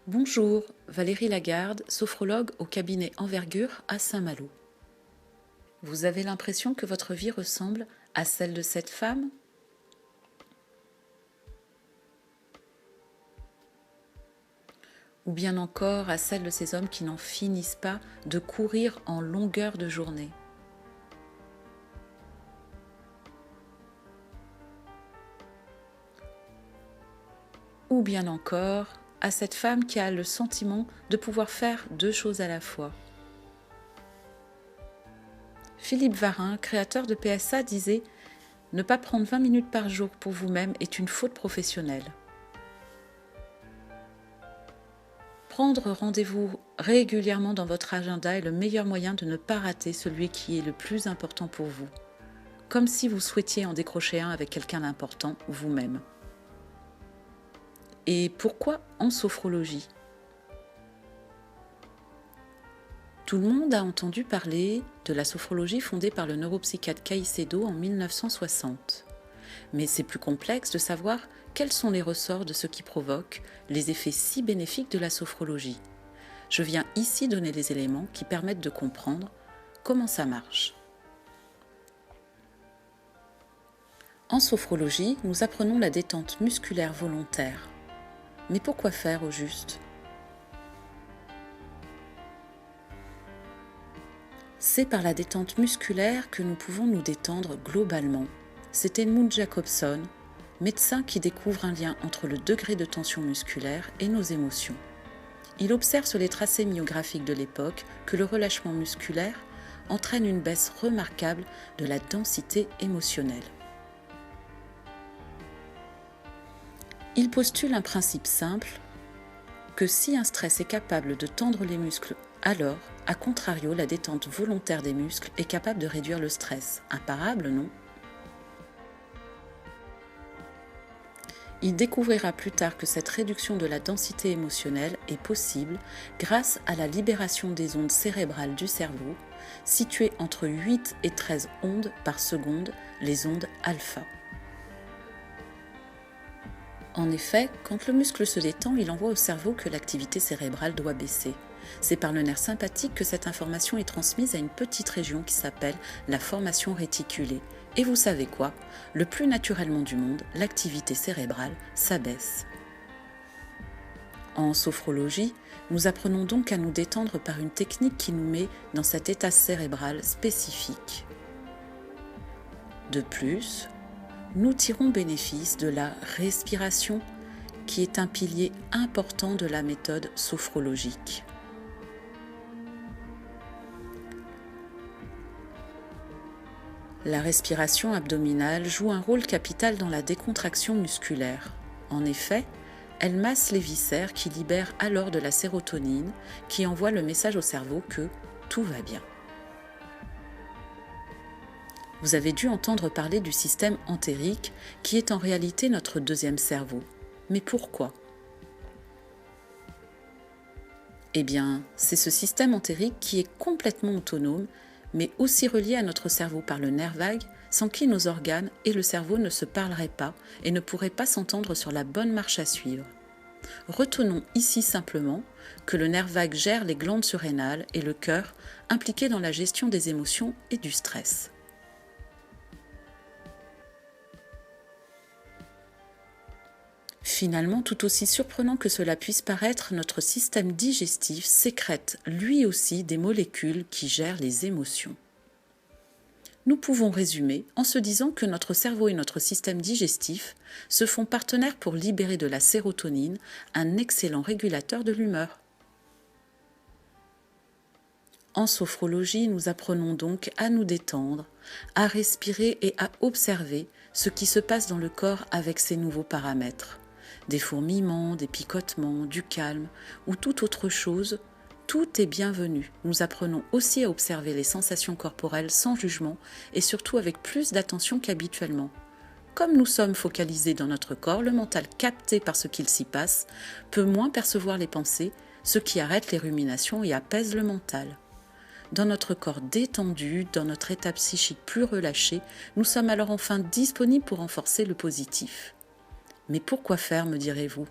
Bonjour, Valérie Lagarde, sophrologue au cabinet Envergure à Saint-Malo. Vous avez l'impression que votre vie ressemble à celle de cette femme ? Ou bien encore à celle de ces hommes qui n'en finissent pas de courir en longueur de journée ? Ou bien encore à cette femme qui a le sentiment de pouvoir faire deux choses à la fois ? Philippe Varin, créateur de PSA, disait « Ne pas prendre 20 minutes par jour pour vous-même est une faute professionnelle ». Prendre rendez-vous régulièrement dans votre agenda est le meilleur moyen de ne pas rater celui qui est le plus important pour vous, comme si vous souhaitiez en décrocher un avec quelqu'un d'important, vous-même. Et pourquoi en sophrologie ? Tout le monde a entendu parler de la sophrologie fondée par le neuropsychiatre Caicedo en 1960. Mais c'est plus complexe de savoir quels sont les ressorts de ce qui provoque les effets si bénéfiques de la sophrologie. Je viens ici donner les éléments qui permettent de comprendre comment ça marche. En sophrologie, nous apprenons la détente musculaire volontaire. Mais pourquoi faire au juste ? C'est par la détente musculaire que nous pouvons nous détendre globalement. C'est Edmund Jacobson, médecin qui découvre un lien entre le degré de tension musculaire et nos émotions. Il observe sur les tracés myographiques de l'époque que le relâchement musculaire entraîne une baisse remarquable de la densité émotionnelle. Il postule un principe simple, que si un stress est capable de tendre les muscles, alors, à contrario, la détente volontaire des muscles est capable de réduire le stress. Imparable, non ? Il découvrira plus tard que cette réduction de la densité émotionnelle est possible grâce à la libération des ondes cérébrales du cerveau, situées entre 8 et 13 ondes par seconde, les ondes alpha. En effet, quand le muscle se détend, il envoie au cerveau que l'activité cérébrale doit baisser. C'est par le nerf sympathique que cette information est transmise à une petite région qui s'appelle la formation réticulée. Et vous savez quoi ? Le plus naturellement du monde, l'activité cérébrale s'abaisse. En sophrologie, nous apprenons donc à nous détendre par une technique qui nous met dans cet état cérébral spécifique. De plus, nous tirons bénéfice de la respiration qui est un pilier important de la méthode sophrologique. La respiration abdominale joue un rôle capital dans la décontraction musculaire. En effet, elle masse les viscères qui libèrent alors de la sérotonine qui envoie le message au cerveau que tout va bien. Vous avez dû entendre parler du système entérique qui est en réalité notre deuxième cerveau. Mais pourquoi ? Eh bien, c'est ce système entérique qui est complètement autonome, mais aussi relié à notre cerveau par le nerf vague, sans qui nos organes et le cerveau ne se parleraient pas et ne pourraient pas s'entendre sur la bonne marche à suivre. Retenons ici simplement que le nerf vague gère les glandes surrénales et le cœur, impliqués dans la gestion des émotions et du stress. Finalement, tout aussi surprenant que cela puisse paraître, notre système digestif sécrète lui aussi des molécules qui gèrent les émotions. Nous pouvons résumer en se disant que notre cerveau et notre système digestif se font partenaires pour libérer de la sérotonine, un excellent régulateur de l'humeur. En sophrologie, nous apprenons donc à nous détendre, à respirer et à observer ce qui se passe dans le corps avec ces nouveaux paramètres. Des fourmillements, des picotements, du calme ou toute autre chose, tout est bienvenu. Nous apprenons aussi à observer les sensations corporelles sans jugement et surtout avec plus d'attention qu'habituellement. Comme nous sommes focalisés dans notre corps, le mental capté par ce qu'il s'y passe peut moins percevoir les pensées, ce qui arrête les ruminations et apaise le mental. Dans notre corps détendu, dans notre état psychique plus relâché, nous sommes alors enfin disponibles pour renforcer le positif. Mais pourquoi faire, me direz-vous ?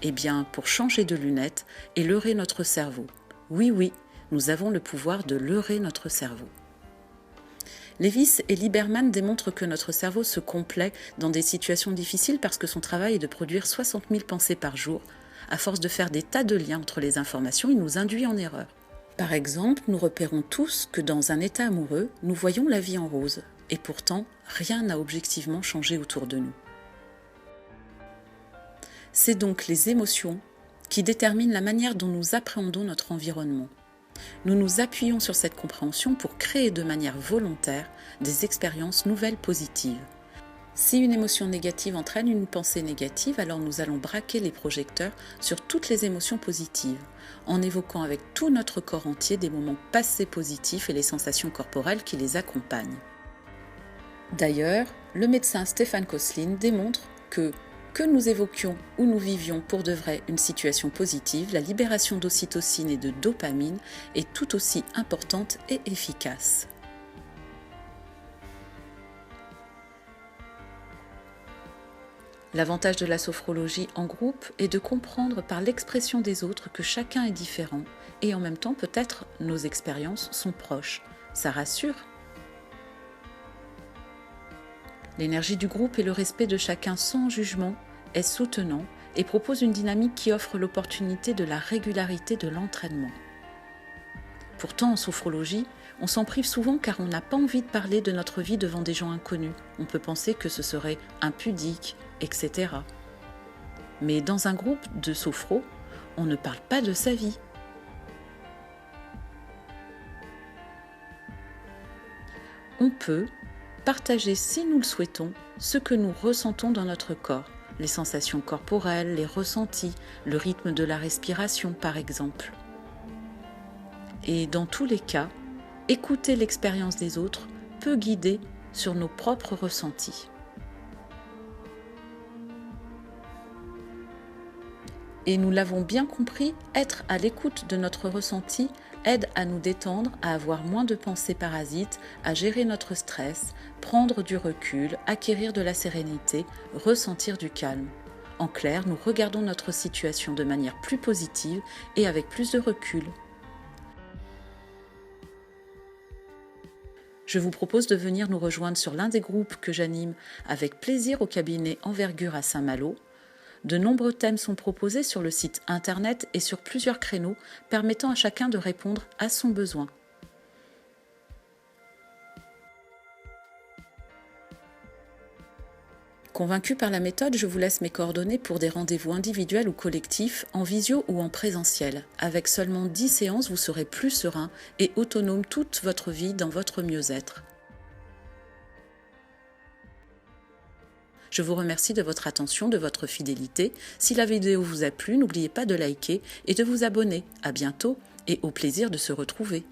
Eh bien, pour changer de lunettes et leurrer notre cerveau. Oui, nous avons le pouvoir de leurrer notre cerveau. Lewis et Lieberman démontrent que notre cerveau se complaît dans des situations difficiles parce que son travail est de produire 60 000 pensées par jour. À force de faire des tas de liens entre les informations, il nous induit en erreur. Par exemple, nous repérons tous que dans un état amoureux, nous voyons la vie en rose. Et pourtant, rien n'a objectivement changé autour de nous. C'est donc les émotions qui déterminent la manière dont nous appréhendons notre environnement. Nous nous appuyons sur cette compréhension pour créer de manière volontaire des expériences nouvelles positives. Si une émotion négative entraîne une pensée négative, alors nous allons braquer les projecteurs sur toutes les émotions positives, en évoquant avec tout notre corps entier des moments passés positifs et les sensations corporelles qui les accompagnent. D'ailleurs, le médecin Stefan Koslin démontre que nous évoquions ou nous vivions pour de vrai une situation positive, la libération d'ocytocine et de dopamine est tout aussi importante et efficace. L'avantage de la sophrologie en groupe est de comprendre par l'expression des autres que chacun est différent et en même temps peut-être nos expériences sont proches. Ça rassure. L'énergie du groupe et le respect de chacun sans jugement est soutenant et propose une dynamique qui offre l'opportunité de la régularité de l'entraînement. Pourtant, en sophrologie, on s'en prive souvent car on n'a pas envie de parler de notre vie devant des gens inconnus. On peut penser que ce serait impudique, etc. Mais dans un groupe de sophro, on ne parle pas de sa vie. On peut partager, si nous le souhaitons, ce que nous ressentons dans notre corps, les sensations corporelles, les ressentis, le rythme de la respiration par exemple. Et dans tous les cas, écouter l'expérience des autres peut guider sur nos propres ressentis. Et nous l'avons bien compris, être à l'écoute de notre ressenti aide à nous détendre, à avoir moins de pensées parasites, à gérer notre stress, prendre du recul, acquérir de la sérénité, ressentir du calme. En clair, nous regardons notre situation de manière plus positive et avec plus de recul. Je vous propose de venir nous rejoindre sur l'un des groupes que j'anime avec plaisir au cabinet Envergure à Saint-Malo. De nombreux thèmes sont proposés sur le site internet et sur plusieurs créneaux permettant à chacun de répondre à son besoin. Convaincu par la méthode, je vous laisse mes coordonnées pour des rendez-vous individuels ou collectifs, en visio ou en présentiel. Avec seulement 10 séances, vous serez plus serein et autonome toute votre vie dans votre mieux-être. Je vous remercie de votre attention, de votre fidélité. Si la vidéo vous a plu, n'oubliez pas de liker et de vous abonner. À bientôt et au plaisir de se retrouver.